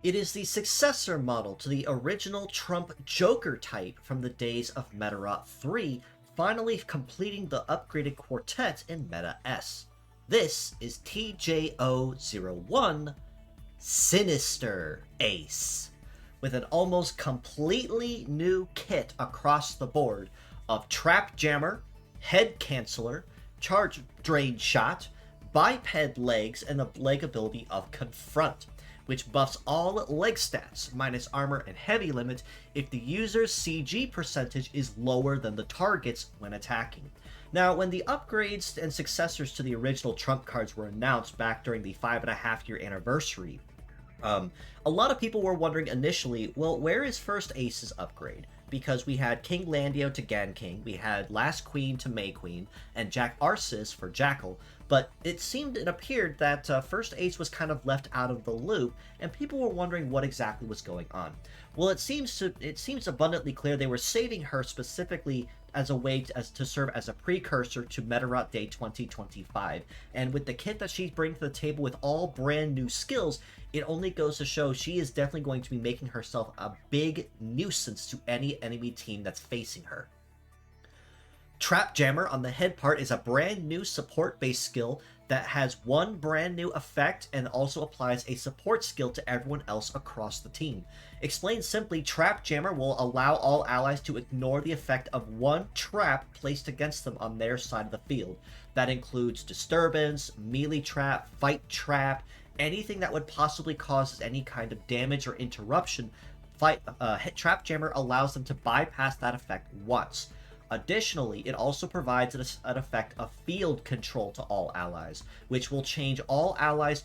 It is the successor model to the original Trump Joker type from the days of Meta 3, finally completing the upgraded quartet in Meta S. This is TJO01, Sinister Ace, with an almost completely new kit across the board of Trap Jammer, Head Canceller, Charge Drain Shot, Biped Legs, and the leg ability of Confront, which buffs all leg stats, minus armor and heavy limit, if the user's CG percentage is lower than the target's when attacking. Now, when the upgrades and successors to the original Trump cards were announced back during the 5.5-year anniversary, a lot of people were wondering initially, well, where is First Ace's upgrade? Because we had King Landio to Gan King, we had Last Queen to May Queen, and Jack Arceus for Jackal, but it appeared that First Ace was kind of left out of the loop, and people were wondering what exactly was going on. Well, it seems abundantly clear they were saving her specifically as a way to serve as a precursor to Metarot Day 2025. And with the kit that she's bringing to the table with all brand new skills, it only goes to show she is definitely going to be making herself a big nuisance to any enemy team that's facing her. Trap Jammer on the head part is a brand new support-based skill that has one brand new effect and also applies a support skill to everyone else across the team. Explained simply, Trap Jammer will allow all allies to ignore the effect of one trap placed against them on their side of the field. That includes Disturbance, Melee Trap, Fight Trap, anything that would possibly cause any kind of damage or interruption. Trap Jammer allows them to bypass that effect once. Additionally, it also provides an effect of field control to all allies, which will change all allies'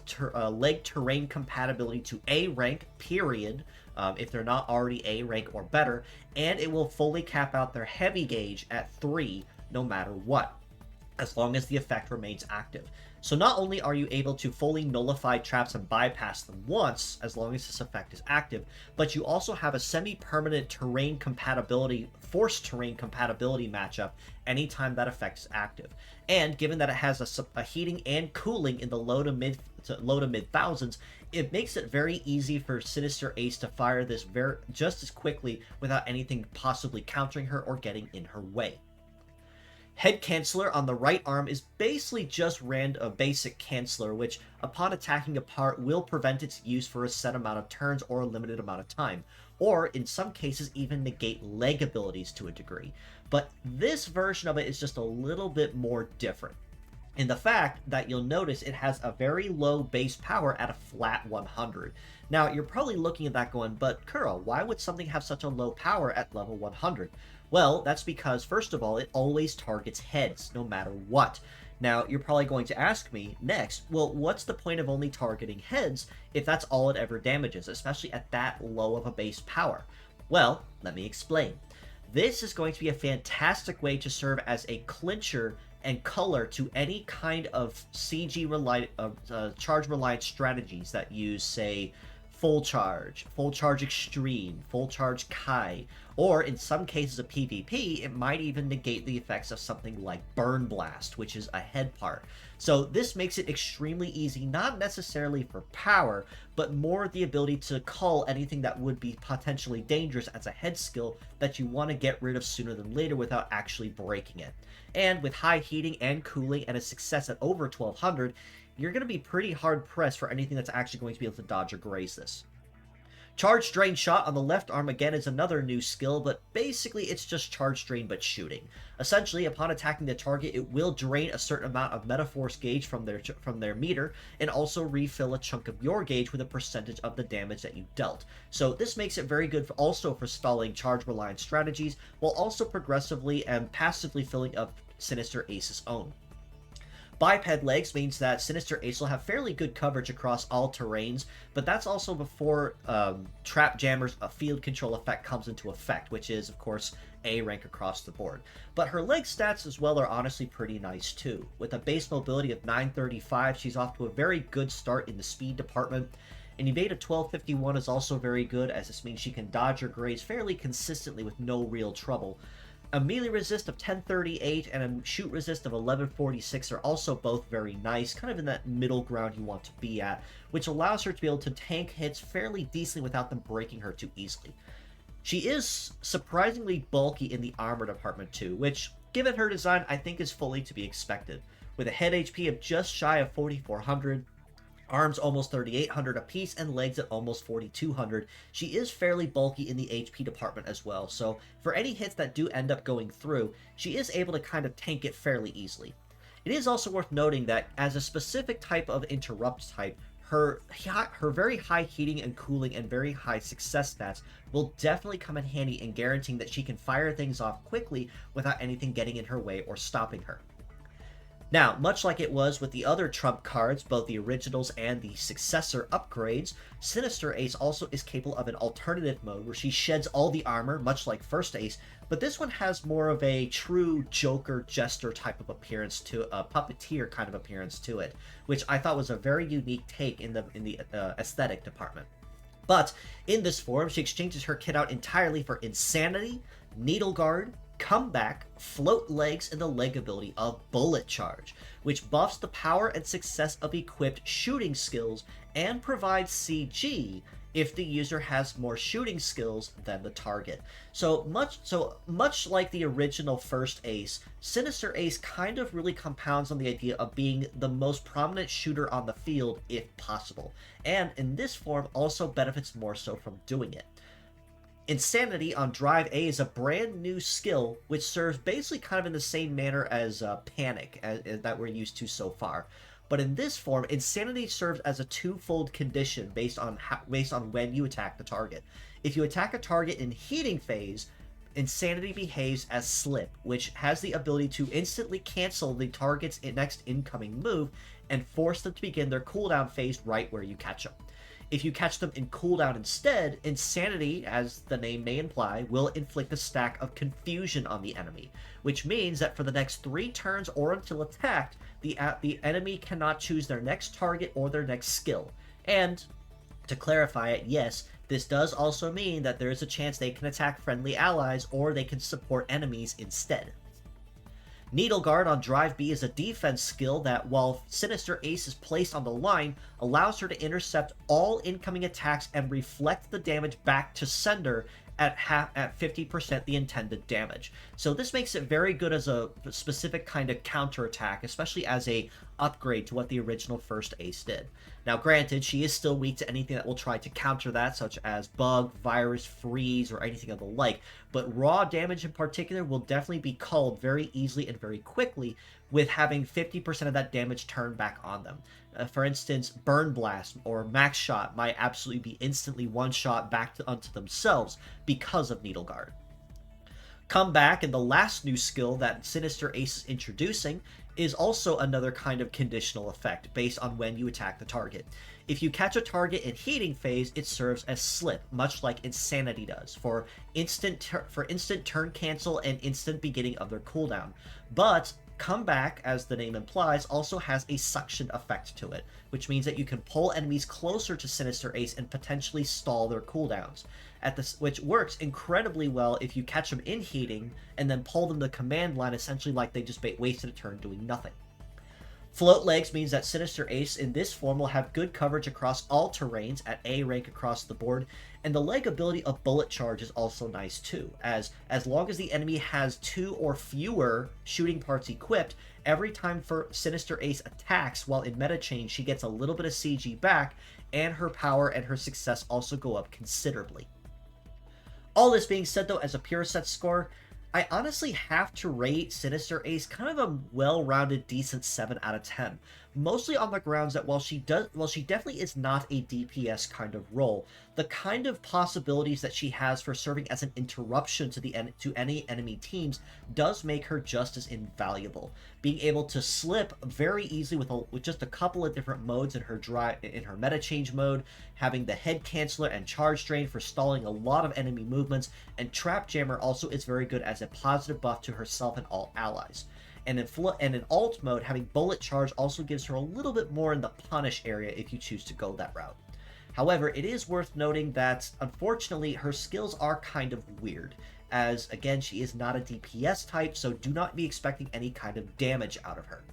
leg terrain compatibility to A rank, period, if they're not already A rank or better, and it will fully cap out their heavy gauge at 3 no matter what, as long as the effect remains active. So not only are you able to fully nullify traps and bypass them once, as long as this effect is active, but you also have a semi-permanent terrain compatibility, forced terrain compatibility matchup anytime that effect is active. And given that it has a heating and cooling in the low to mid thousands, it makes it very easy for Sinister Ace to fire this just as quickly without anything possibly countering her or getting in her way. Head Canceller on the right arm is basically just a basic canceller, which upon attacking a part will prevent its use for a set amount of turns or a limited amount of time, or in some cases even negate leg abilities to a degree. But this version of it is just a little bit more different, in the fact that you'll notice it has a very low base power at a flat 100. Now, you're probably looking at that going, but Kuro, why would something have such a low power at level 100? Well, that's because, first of all, it always targets heads, no matter what. Now, you're probably going to ask me next, well, what's the point of only targeting heads if that's all it ever damages, especially at that low of a base power? Well, let me explain. This is going to be a fantastic way to serve as a clincher and color to any kind of CG charge reliant strategies that use, say, Full Charge Extreme, Full Charge Kai, or in some cases of PvP, it might even negate the effects of something like Burn Blast, which is a head part. So this makes it extremely easy, not necessarily for power, but more the ability to cull anything that would be potentially dangerous as a head skill that you want to get rid of sooner than later without actually breaking it. And with high heating and cooling and a success at over 1200, you're going to be pretty hard pressed for anything that's actually going to be able to dodge or graze this. Charge Drain Shot on the left arm again is another new skill, but basically it's just Charge Drain but shooting. Essentially, upon attacking the target, it will drain a certain amount of Metaforce gauge from their meter, and also refill a chunk of your gauge with a percentage of the damage that you dealt. So this makes it very good also for stalling charge reliant strategies, while also progressively and passively filling up Sinister Ace's own. Biped Legs means that Sinister Ace will have fairly good coverage across all terrains, but that's also before Trap Jammer's field control effect comes into effect, which is, of course, A rank across the board. But her leg stats as well are honestly pretty nice too. With a base mobility of 935, she's off to a very good start in the speed department. An evade of 1251 is also very good, as this means she can dodge or graze fairly consistently with no real trouble. A melee resist of 1038 and a shoot resist of 1146 are also both very nice, kind of in that middle ground you want to be at, which allows her to be able to tank hits fairly decently without them breaking her too easily. She is surprisingly bulky in the armor department too, which, given her design, I think is fully to be expected. With a head HP of just shy of 4400, arms almost 3800 apiece, and legs at almost 4200, she is fairly bulky in the HP department as well, so for any hits that do end up going through, she is able to kind of tank it fairly easily. It is also worth noting that as a specific type of interrupt type, her very high heating and cooling and very high success stats will definitely come in handy in guaranteeing that she can fire things off quickly without anything getting in her way or stopping her. Now, much like it was with the other trump cards, both the originals and the successor upgrades, Sinister Ace also is capable of an alternative mode where she sheds all the armor, much like First Ace, but this one has more of a true Joker Jester type of appearance to a puppeteer kind of appearance to it, which I thought was a very unique take in the aesthetic department. But in this form, she exchanges her kit out entirely for Insanity, Needle Guard, Comeback, Float Legs, and the leg ability of Bullet Charge, which buffs the power and success of equipped shooting skills and provides CG if the user has more shooting skills than the target. So much like the original First Ace, Sinister Ace kind of really compounds on the idea of being the most prominent shooter on the field if possible, and in this form also benefits more so from doing it. Insanity on Drive A is a brand new skill which serves basically kind of in the same manner as Panic as that we're used to so far. But in this form, Insanity serves as a twofold condition based on when you attack the target. If you attack a target in heating phase, Insanity behaves as Slip, which has the ability to instantly cancel the target's next incoming move and force them to begin their cooldown phase right where you catch them. If you catch them in cooldown instead, Insanity, as the name may imply, will inflict a stack of confusion on the enemy, which means that for the next 3 turns or until attacked, the enemy cannot choose their next target or their next skill. And, to clarify it, yes, this does also mean that there is a chance they can attack friendly allies or they can support enemies instead. Needle Guard on Drive B is a defense skill that, while Sinister Ace is placed on the line, allows her to intercept all incoming attacks and reflect the damage back to sender at 50% the intended damage. So this makes it very good as a specific kind of counterattack, especially as a upgrade to what the original First Ace did. Now granted, she is still weak to anything that will try to counter that, such as bug, virus, freeze, or anything of the like, but raw damage in particular will definitely be culled very easily and very quickly with having 50% of that damage turned back on them. For instance, Burn Blast or Max Shot might absolutely be instantly one-shot back onto themselves because of Needle Guard. Comeback, and the last new skill that Sinister Ace is introducing, is also another kind of conditional effect based on when you attack the target. If you catch a target in heating phase, it serves as Slip, much like Insanity does, for instant turn cancel and instant beginning of their cooldown. But Comeback, as the name implies, also has a suction effect to it, which means that you can pull enemies closer to Sinister Ace and potentially stall their cooldowns, which works incredibly well if you catch them in heating and then pull them to the command line, essentially like they just wasted a turn doing nothing. Float Legs means that Sinister Ace in this form will have good coverage across all terrains at A rank across the board, and the leg ability of Bullet Charge is also nice too, as long as the enemy has 2 or fewer shooting parts equipped, every time Sinister Ace attacks while in meta chain, she gets a little bit of CG back, and her power and her success also go up considerably. All this being said though, as a pure set score, I honestly have to rate Sinister Ace kind of a well-rounded, decent 7 out of 10. Mostly on the grounds that while she definitely is not a DPS kind of role, the kind of possibilities that she has for serving as an interruption to any enemy teams does make her just as invaluable. Being able to slip very easily with just a couple of different modes in her meta change mode, having the head canceller and charge drain for stalling a lot of enemy movements, and trap jammer also is very good as a positive buff to herself and all allies. And in alt mode, having Bullet Charge also gives her a little bit more in the punish area if you choose to go that route. However, it is worth noting that, unfortunately, her skills are kind of weird, as again, she is not a DPS type, so do not be expecting any kind of damage out of her.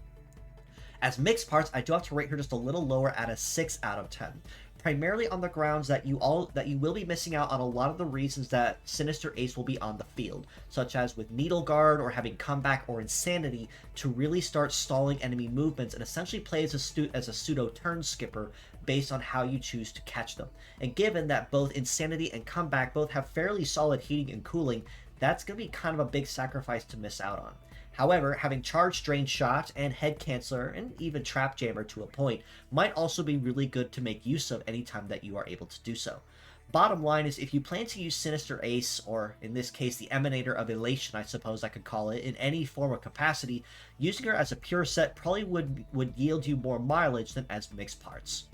As mixed parts, I do have to rate her just a little lower at a 6 out of 10. Primarily on the grounds that you will be missing out on a lot of the reasons that Sinister Ace will be on the field, such as with Needle Guard or having Comeback or Insanity to really start stalling enemy movements and essentially play as a pseudo turn skipper based on how you choose to catch them. And given that both Insanity and Comeback both have fairly solid heating and cooling, that's going to be kind of a big sacrifice to miss out on. However, having Charge, Drain Shot, and Head Canceller, and even Trap Jammer to a point, might also be really good to make use of anytime that you are able to do so. Bottom line is, if you plan to use Sinister Ace, or in this case the Emanator of Elation I suppose I could call it, in any form of capacity, using her as a pure set probably would yield you more mileage than as mixed parts.